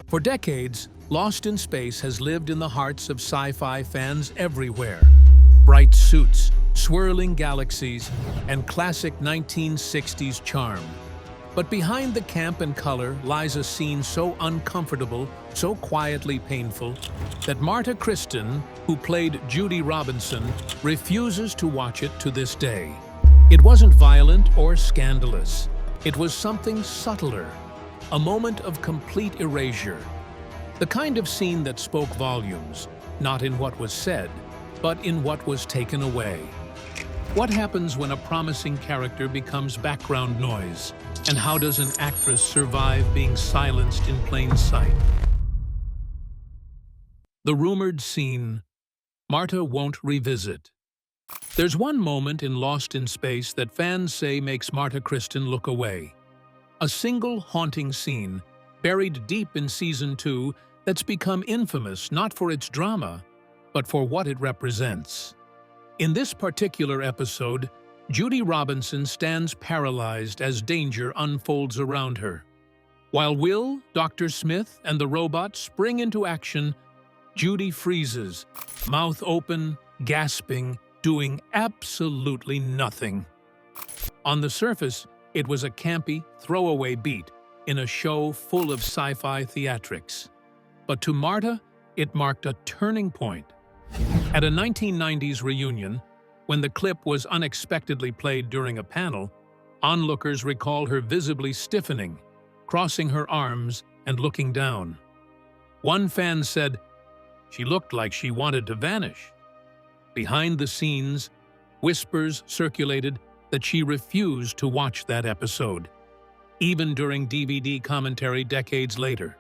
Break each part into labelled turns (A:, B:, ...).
A: For decades, Lost in Space has lived in the hearts of sci-fi fans everywhere. Bright suits, swirling galaxies, and classic 1960s charm. But behind the camp and color lies a scene so uncomfortable, so quietly painful, that Marta Kristen, who played Judy Robinson, refuses to watch it to this day. It wasn't violent or scandalous. It was something subtler, a moment of complete erasure. The kind of scene that spoke volumes, not in what was said, but in what was taken away. What happens when a promising character becomes background noise? And how does an actress survive being silenced in plain sight? The rumored scene Marta won't revisit. There's one moment in Lost in Space that fans say makes Marta Kristen look away. A single haunting scene, buried deep in Season 2, that's become infamous not for its drama, but for what it represents. In this particular episode, Judy Robinson stands paralyzed as danger unfolds around her. While Will, Dr. Smith, and the robot spring into action, Judy freezes, mouth open, gasping, doing absolutely nothing. On the surface, it was a campy, throwaway beat in a show full of sci-fi theatrics. But to Marta, it marked a turning point. At a 1990s reunion, when the clip was unexpectedly played during a panel, onlookers recall her visibly stiffening, crossing her arms and looking down. One fan said, "She looked like she wanted to vanish." Behind the scenes, whispers circulated that she refused to watch that episode, even during DVD commentary decades later.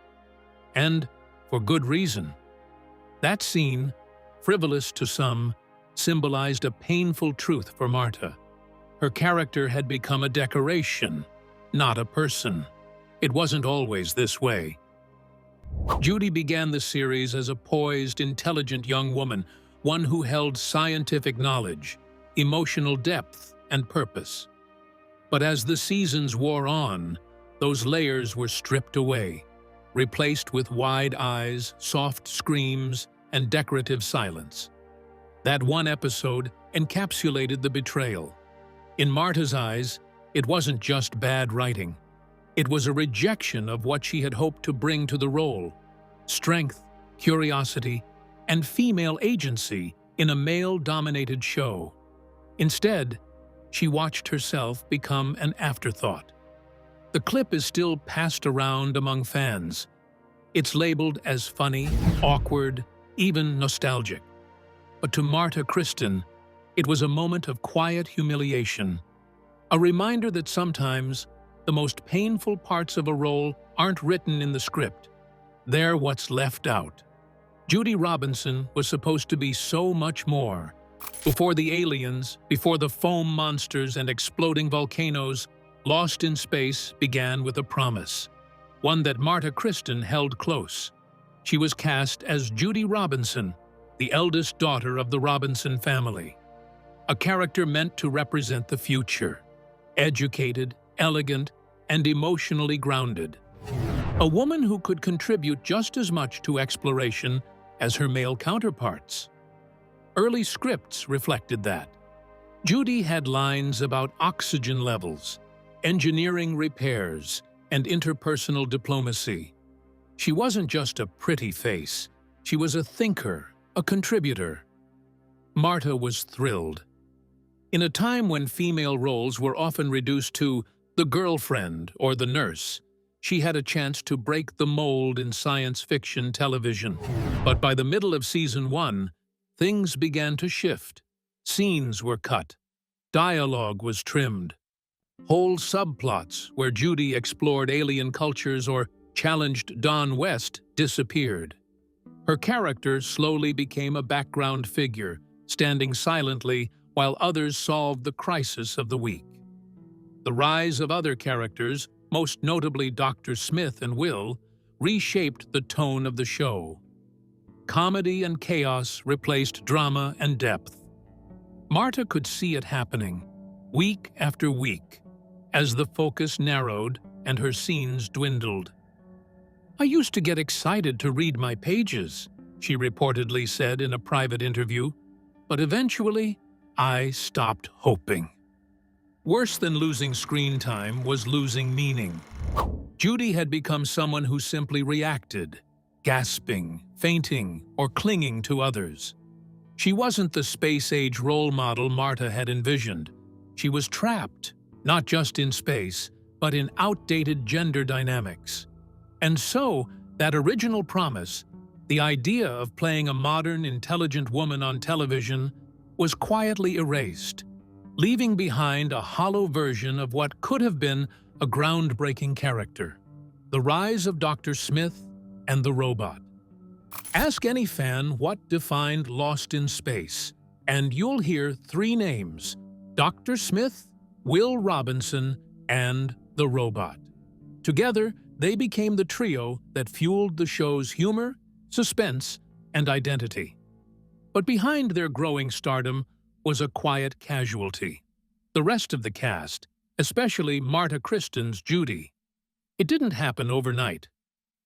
A: And for good reason. That scene, frivolous to some, symbolized a painful truth for Marta. Her character had become a decoration, not a person. It wasn't always this way. Judy began the series as a poised, intelligent young woman, one who held scientific knowledge, emotional depth, and purpose. But as the seasons wore on, those layers were stripped away, replaced with wide eyes, soft screams, and decorative silence. That one episode encapsulated the betrayal. In Marta's eyes, it wasn't just bad writing. It was a rejection of what she had hoped to bring to the role: strength, curiosity, and female agency in a male-dominated show. Instead, she watched herself become an afterthought. The clip is still passed around among fans. It's labeled as funny, awkward, even nostalgic. But to Marta Kristen, it was a moment of quiet humiliation. A reminder that sometimes the most painful parts of a role aren't written in the script. They're what's left out. Judy Robinson was supposed to be so much more. Before the aliens, before the foam monsters and exploding volcanoes, Lost in Space began with a promise, one that Marta Kristen held close. She was cast as Judy Robinson, the eldest daughter of the Robinson family. A character meant to represent the future, educated, elegant, and emotionally grounded. A woman who could contribute just as much to exploration as her male counterparts. Early scripts reflected that. Judy had lines about oxygen levels, engineering repairs, and interpersonal diplomacy. She wasn't just a pretty face, she was a thinker, a contributor. Marta was thrilled. In a time when female roles were often reduced to the girlfriend or the nurse, she had a chance to break the mold in science fiction television. But by the middle of Season 1, things began to shift. Scenes were cut. Dialogue was trimmed. Whole subplots where Judy explored alien cultures or challenged Don West disappeared. Her character slowly became a background figure, standing silently while others solved the crisis of the week. The rise of other characters, most notably Dr. Smith and Will, reshaped the tone of the show. Comedy and chaos replaced drama and depth. Marta could see it happening, week after week, as the focus narrowed and her scenes dwindled. "I used to get excited to read my pages," she reportedly said in a private interview, "but eventually, I stopped hoping." Worse than losing screen time was losing meaning. Judy had become someone who simply reacted, gasping, fainting, or clinging to others. She wasn't the space-age role model Marta had envisioned. She was trapped, not just in space, but in outdated gender dynamics. And so, that original promise, the idea of playing a modern, intelligent woman on television, was quietly erased, leaving behind a hollow version of what could have been a groundbreaking character: the rise of Dr. Smith and the robot. Ask any fan what defined Lost in Space, and you'll hear three names: Dr. Smith, Will Robinson, and the robot. Together, they became the trio that fueled the show's humor, suspense, and identity. But behind their growing stardom was a quiet casualty: the rest of the cast, especially Marta Kristen's Judy. It didn't happen overnight.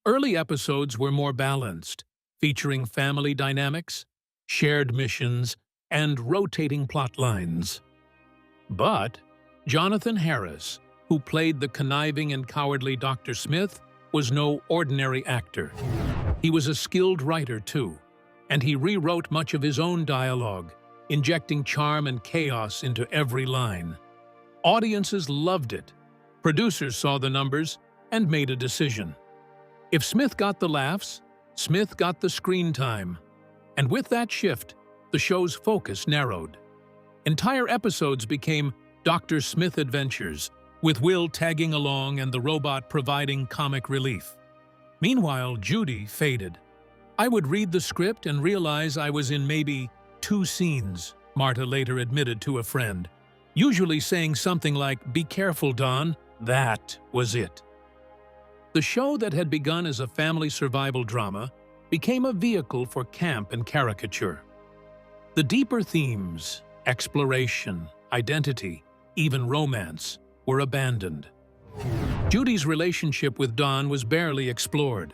A: Early episodes were more balanced, featuring family dynamics, shared missions, and rotating plot lines. But Jonathan Harris, who played the conniving and cowardly Dr. Smith, was no ordinary actor. He was a skilled writer, too, and he rewrote much of his own dialogue, injecting charm and chaos into every line. Audiences loved it. Producers saw the numbers and made a decision. If Smith got the laughs, Smith got the screen time. And with that shift, the show's focus narrowed. Entire episodes became Dr. Smith adventures, with Will tagging along and the robot providing comic relief. Meanwhile, Judy faded. "I would read the script and realize I was in maybe 2 scenes," Marta later admitted to a friend, usually saying something like, "Be careful, Don." That was it. The show that had begun as a family survival drama became a vehicle for camp and caricature. The deeper themes, exploration, identity, even romance, were abandoned. Judy's relationship with Don was barely explored.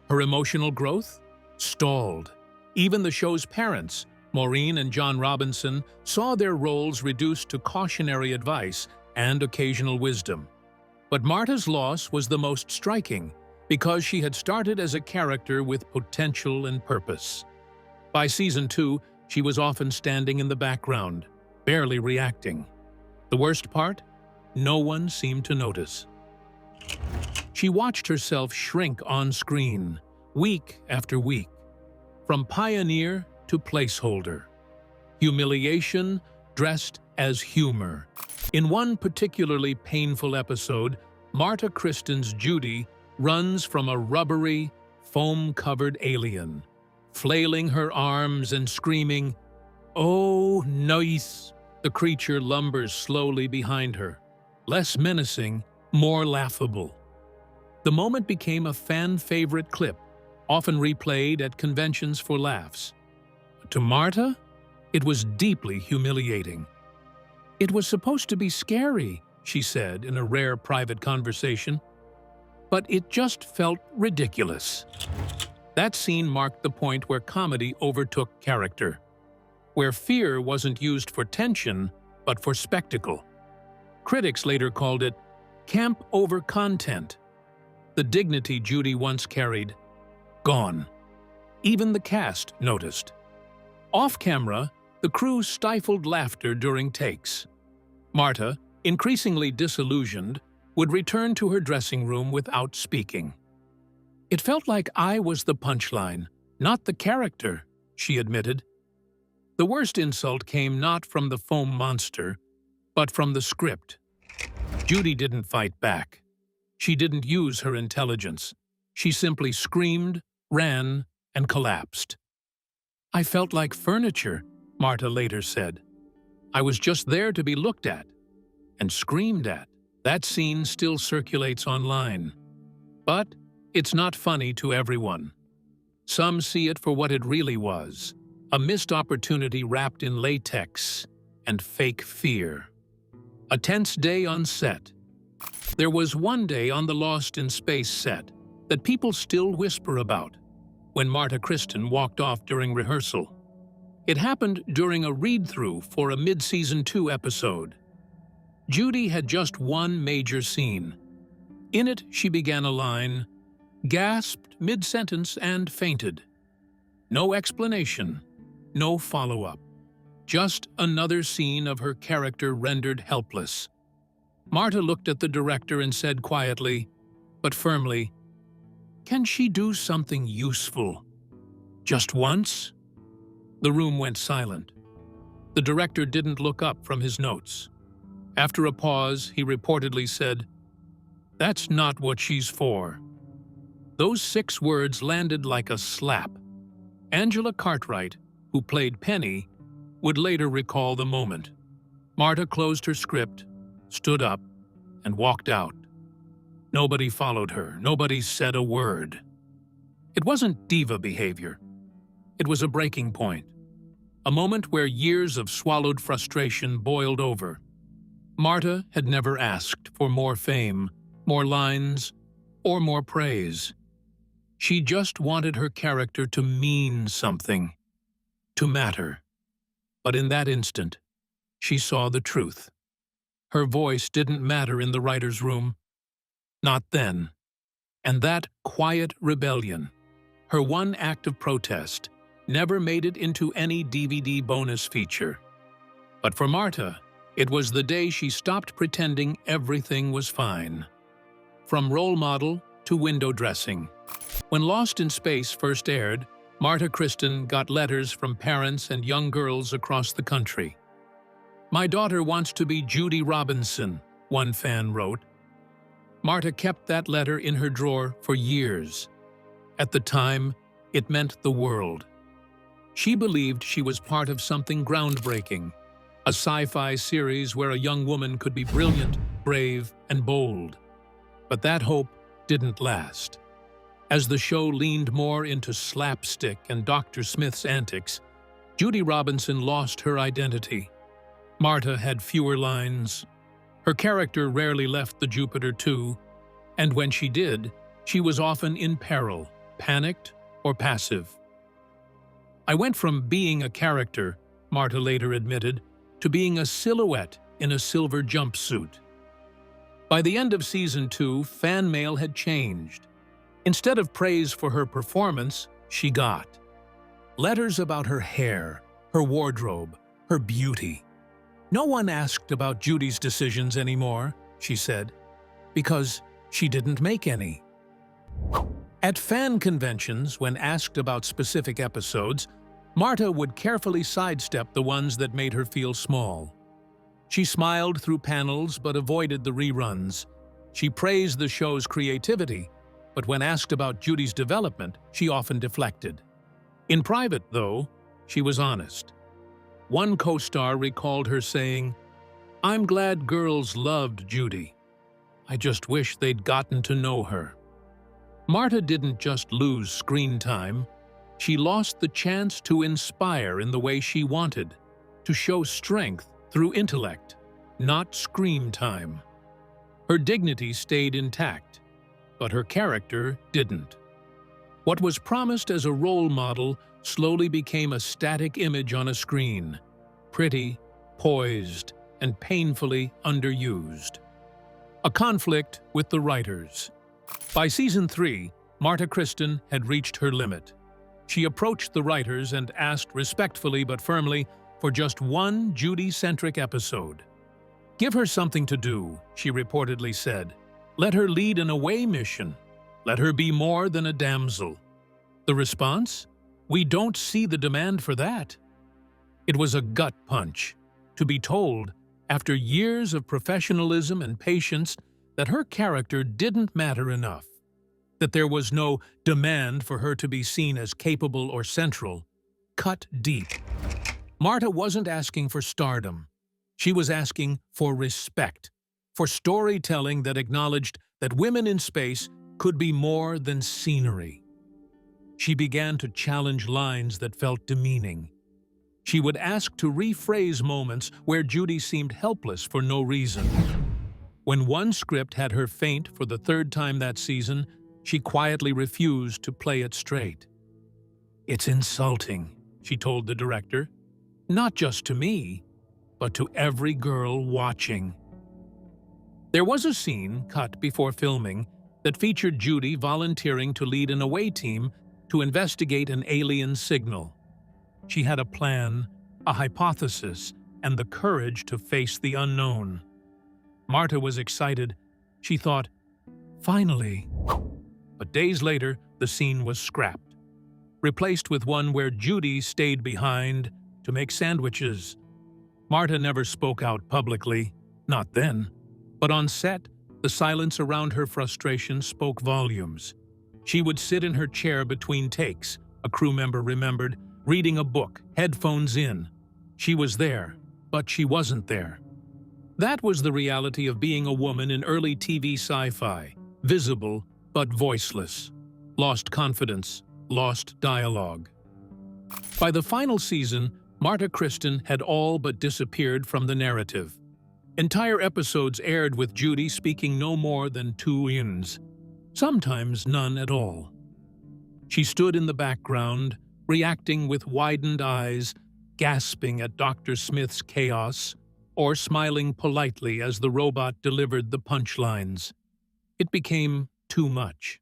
A: Her emotional growth stalled. Even the show's parents, Maureen and John Robinson, saw their roles reduced to cautionary advice and occasional wisdom. But Marta's loss was the most striking because she had started as a character with potential and purpose. By season 2, she was often standing in the background, barely reacting. The worst part? No one seemed to notice. She watched herself shrink on screen, week after week, from pioneer to placeholder. Humiliation dressed as humor. In one particularly painful episode, Marta Kristen's Judy runs from a rubbery, foam-covered alien, flailing her arms and screaming, "Oh, nice!" The creature lumbers slowly behind her, less menacing, more laughable. The moment became a fan-favorite clip, often replayed at conventions for laughs. But to Marta, it was deeply humiliating. "It was supposed to be scary," she said in a rare private conversation, "but it just felt ridiculous." That scene marked the point where comedy overtook character, where fear wasn't used for tension, but for spectacle. Critics later called it camp over content. The dignity Judy once carried, gone. Even the cast noticed. Off-camera, the crew stifled laughter during takes. Marta, increasingly disillusioned, would return to her dressing room without speaking. "It felt like I was the punchline, not the character," she admitted. The worst insult came not from the foam monster, but from the script. Judy didn't fight back. She didn't use her intelligence. She simply screamed, ran, and collapsed. "I felt like furniture," Marta later said. "I was just there to be looked at and screamed at." That scene still circulates online. But it's not funny to everyone. Some see it for what it really was: a missed opportunity wrapped in latex and fake fear. A tense day on set. There was one day on the Lost in Space set that people still whisper about when Marta Kristen walked off during rehearsal. It happened during a read-through for a mid-season 2 episode. Judy had just one major scene. In it, she began a line, gasped mid-sentence and fainted. No explanation, no follow-up. Just another scene of her character rendered helpless. Marta looked at the director and said quietly, but firmly, "Can she do something useful? Just once?" The room went silent. The director didn't look up from his notes. After a pause, he reportedly said, "That's not what she's for." Those 6 words landed like a slap. Angela Cartwright, who played Penny, would later recall the moment. Marta closed her script, stood up, and walked out. Nobody followed her. Nobody said a word. It wasn't diva behavior. It was a breaking point. A moment where years of swallowed frustration boiled over. Marta had never asked for more fame, more lines, or more praise. She just wanted her character to mean something, to matter. But in that instant, she saw the truth. Her voice didn't matter in the writer's room. Not then. And that quiet rebellion, her one act of protest, never made it into any DVD bonus feature. But for Marta, it was the day she stopped pretending everything was fine. From role model to window dressing. When Lost in Space first aired, Marta Kristen got letters from parents and young girls across the country. "My daughter wants to be Judy Robinson," one fan wrote. Marta kept that letter in her drawer for years. At the time, it meant the world. She believed she was part of something groundbreaking, a sci-fi series where a young woman could be brilliant, brave, and bold. But that hope didn't last. As the show leaned more into slapstick and Dr. Smith's antics, Judy Robinson lost her identity. Marta had fewer lines. Her character rarely left the Jupiter 2, and when she did, she was often in peril, panicked, or passive. "I went from being a character," Marta later admitted, to being a silhouette in a silver jumpsuit. By the end of Season 2, fan mail had changed. Instead of praise for her performance, she got letters about her hair, her wardrobe, her beauty. "No one asked about Judy's decisions anymore," she said, "because she didn't make any." At fan conventions, when asked about specific episodes, Marta would carefully sidestep the ones that made her feel small. She smiled through panels but avoided the reruns. She praised the show's creativity, but when asked about Judy's development, she often deflected. In private, though, she was honest. One co-star recalled her saying, "I'm glad girls loved Judy. I just wish they'd gotten to know her." Marta didn't just lose screen time. She lost the chance to inspire in the way she wanted, to show strength through intellect, not scream time. Her dignity stayed intact, but her character didn't. What was promised as a role model slowly became a static image on a screen, pretty, poised, and painfully underused. A conflict with the writers. By Season 3, Marta Kristen had reached her limit. She approached the writers and asked respectfully but firmly for just one Judy-centric episode. "Give her something to do," she reportedly said. "Let her lead an away mission. Let her be more than a damsel." The response? "We don't see the demand for that." It was a gut punch, to be told, after years of professionalism and patience, that her character didn't matter enough, that there was no demand for her to be seen as capable or central. Cut deep. Marta wasn't asking for stardom. She was asking for respect, for storytelling that acknowledged that women in space could be more than scenery. She began to challenge lines that felt demeaning. She would ask to rephrase moments where Judy seemed helpless for no reason. When one script had her faint for the 3rd time that season, She quietly refused to play it straight. "It's insulting," she told the director. "Not just to me, but to every girl watching." There was a scene cut before filming that featured Judy volunteering to lead an away team to investigate an alien signal. She had a plan, a hypothesis, and the courage to face the unknown. Marta was excited. She thought, "Finally." But days later, the scene was scrapped, replaced with one where Judy stayed behind to make sandwiches. Marta never spoke out publicly, not then, but on set, the silence around her frustration spoke volumes. She would sit in her chair between takes, a crew member remembered, reading a book, headphones in. She was there, but she wasn't there. That was the reality of being a woman in early TV sci-fi, visible but voiceless, lost confidence, lost dialogue. By the final season, Marta Kristen had all but disappeared from the narrative. Entire episodes aired with Judy speaking no more than two lines, sometimes none at all. She stood in the background, reacting with widened eyes, gasping at Dr. Smith's chaos, or smiling politely as the robot delivered the punchlines. It became too much.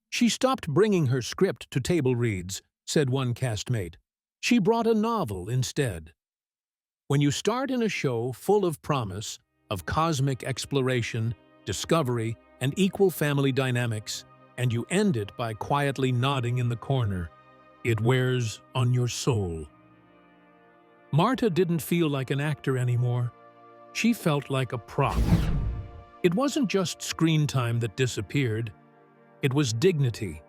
A: "She stopped bringing her script to table reads," said one castmate. "She brought a novel instead." When you start in a show full of promise, of cosmic exploration, discovery, and equal family dynamics, and you end it by quietly nodding in the corner, it wears on your soul. Marta didn't feel like an actor anymore. She felt like a prop. It wasn't just screen time that disappeared. It was dignity.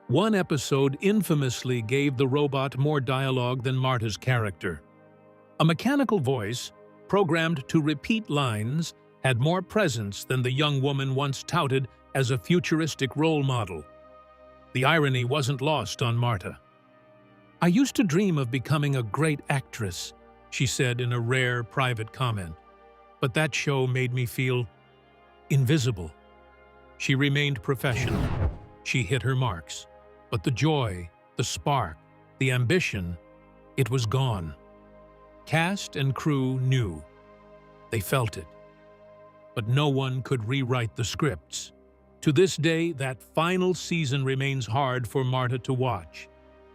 A: One episode infamously gave the robot more dialogue than Marta's character. A mechanical voice, programmed to repeat lines, had more presence than the young woman once touted as a futuristic role model. The irony wasn't lost on Marta. "I used to dream of becoming a great actress," she said in a rare private comment. "But that show made me feel invisible." She remained professional. She hit her marks. But the joy, the spark, the ambition, it was gone. Cast and crew knew. They felt it. But no one could rewrite the scripts. To this day, that final season remains hard for Marta to watch.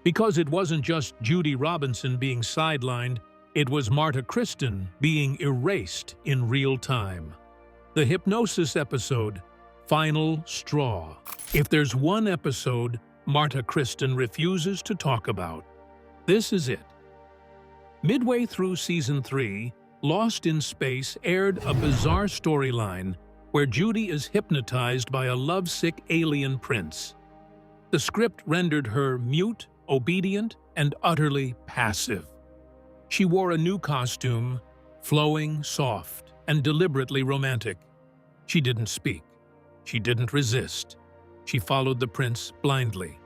A: Because it wasn't just Judy Robinson being sidelined, it was Marta Kristen being erased in real time. The hypnosis episode, Final Straw. If there's one episode Marta Kristen refuses to talk about, this is it. Midway through Season 3, Lost in Space aired a bizarre storyline where Judy is hypnotized by a lovesick alien prince. The script rendered her mute, obedient, and utterly passive. She wore a new costume, flowing, soft, and deliberately romantic. She didn't speak. She didn't resist. She followed the prince blindly.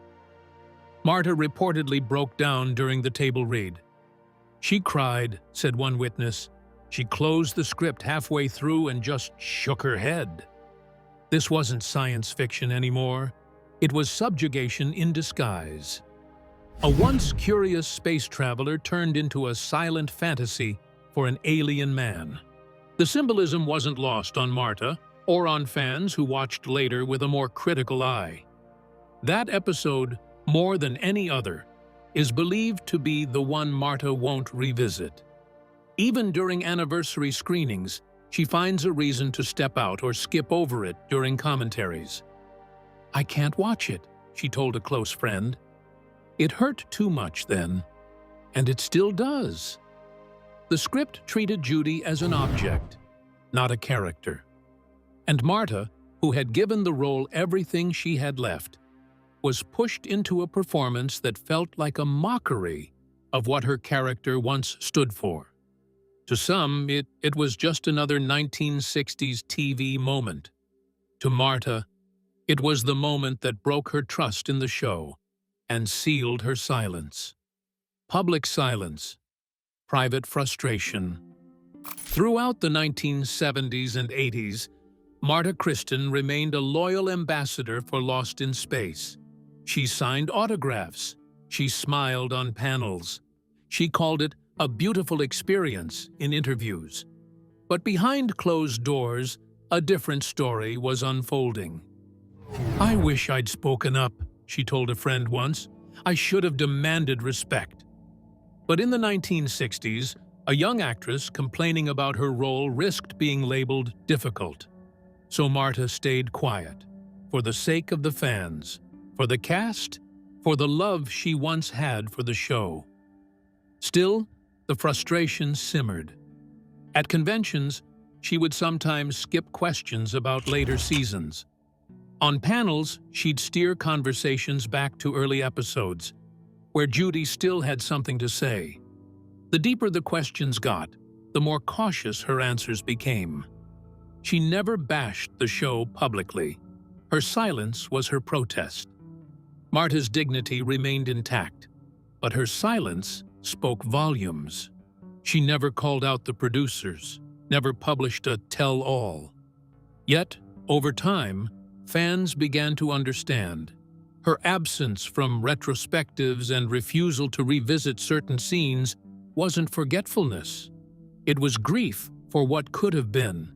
A: Marta reportedly broke down during the table read. "She cried," said one witness. "She closed the script halfway through and just shook her head." This wasn't science fiction anymore. It was subjugation in disguise. A once curious space traveler turned into a silent fantasy for an alien man. The symbolism wasn't lost on Marta or on fans who watched later with a more critical eye. That episode, more than any other, is believed to be the one Marta won't revisit. Even during anniversary screenings, she finds a reason to step out or skip over it during commentaries. "I can't watch it," she told a close friend. It hurt too much then, and it still does. The script treated Judy as an object, not a character. And Marta, who had given the role everything she had left, was pushed into a performance that felt like a mockery of what her character once stood for. To some, it was just another 1960s TV moment. To Marta, it was the moment that broke her trust in the show and sealed her silence. Public silence, private frustration. Throughout the 1970s and 80s, Marta Kristen remained a loyal ambassador for Lost in Space. She signed autographs. She smiled on panels. She called it a beautiful experience in interviews. But behind closed doors, a different story was unfolding. "I wish I'd spoken up," she told a friend once. "I should have demanded respect." But in the 1960s, a young actress complaining about her role risked being labeled difficult. So Marta stayed quiet, for the sake of the fans, for the cast, for the love she once had for the show. Still, the frustration simmered. At conventions, she would sometimes skip questions about later seasons. On panels, she'd steer conversations back to early episodes, where Judy still had something to say. The deeper the questions got, the more cautious her answers became. She never bashed the show publicly. Her silence was her protest. Marta's dignity remained intact, but her silence spoke volumes. She never called out the producers, never published a tell-all. Yet, over time, fans began to understand. Her absence from retrospectives and refusal to revisit certain scenes wasn't forgetfulness. It was grief for what could have been.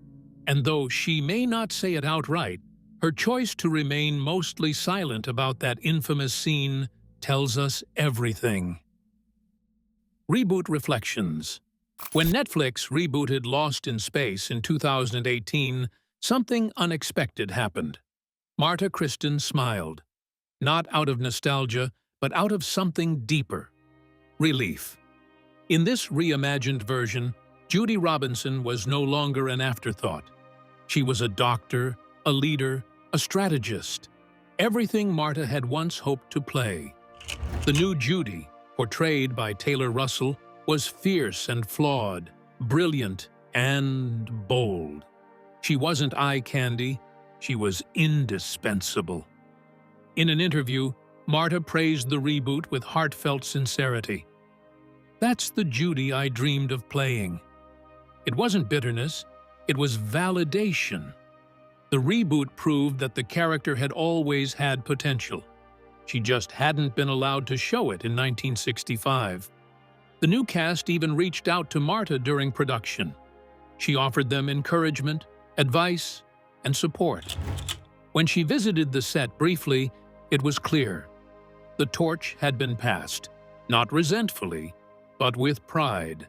A: And though she may not say it outright, her choice to remain mostly silent about that infamous scene tells us everything. Reboot Reflections. When Netflix rebooted Lost in Space in 2018, something unexpected happened. Marta Kristen smiled, not out of nostalgia, but out of something deeper: relief. In this reimagined version, Judy Robinson was no longer an afterthought. She was a doctor, a leader, a strategist, everything Marta had once hoped to play. The new Judy, portrayed by Taylor Russell, was fierce and flawed, brilliant and bold. She wasn't eye candy, she was indispensable. In an interview, Marta praised the reboot with heartfelt sincerity. "That's the Judy I dreamed of playing." It wasn't bitterness, it was validation. The reboot proved that the character had always had potential. She just hadn't been allowed to show it in 1965. The new cast even reached out to Marta during production. She offered them encouragement, advice, and support. When she visited the set briefly, it was clear. The torch had been passed, not resentfully, but with pride.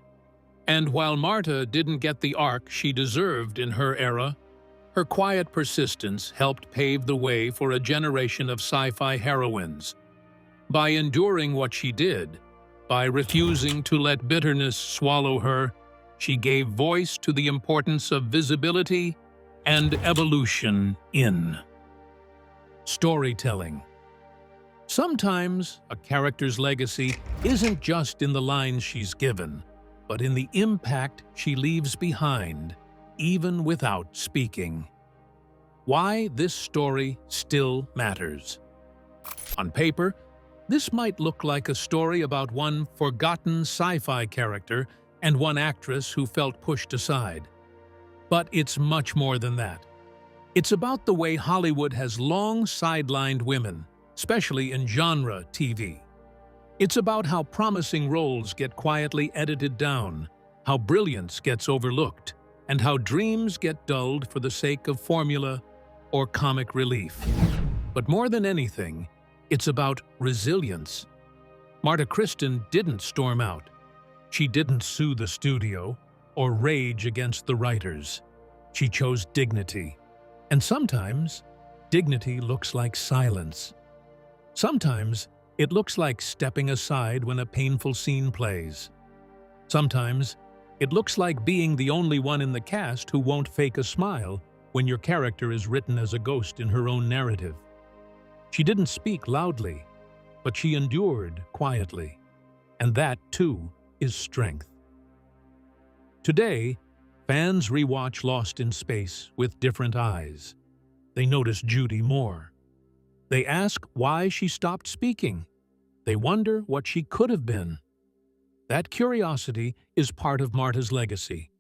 A: And while Marta didn't get the arc she deserved in her era, her quiet persistence helped pave the way for a generation of sci-fi heroines. By enduring what she did, by refusing to let bitterness swallow her, she gave voice to the importance of visibility and evolution in storytelling. Sometimes a character's legacy isn't just in the lines she's given, but in the impact she leaves behind, even without speaking. Why this story still matters. On paper, this might look like a story about one forgotten sci-fi character and one actress who felt pushed aside. But it's much more than that. It's about the way Hollywood has long sidelined women, especially in genre TV. It's about how promising roles get quietly edited down, how brilliance gets overlooked, and how dreams get dulled for the sake of formula or comic relief. But more than anything, it's about resilience. Marta Kristen didn't storm out. She didn't sue the studio or rage against the writers. She chose dignity. And sometimes, dignity looks like silence. Sometimes, it looks like stepping aside when a painful scene plays. Sometimes, it looks like being the only one in the cast who won't fake a smile when your character is written as a ghost in her own narrative. She didn't speak loudly, but she endured quietly. And that, too, is strength. Today, fans rewatch Lost in Space with different eyes. They notice Judy more. They ask why she stopped speaking. They wonder what she could have been. That curiosity is part of Marta's legacy.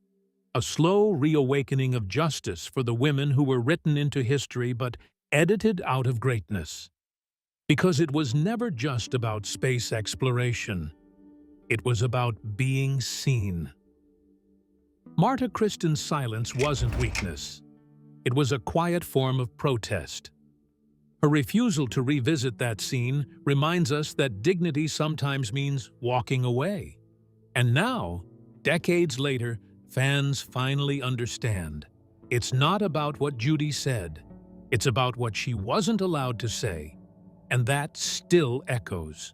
A: A slow reawakening of justice for the women who were written into history but edited out of greatness. Because it was never just about space exploration. It was about being seen. Marta Kristen's silence wasn't weakness. It was a quiet form of protest. Her refusal to revisit that scene reminds us that dignity sometimes means walking away. And now, decades later, fans finally understand. It's not about what Judy said. It's about what she wasn't allowed to say. And that still echoes.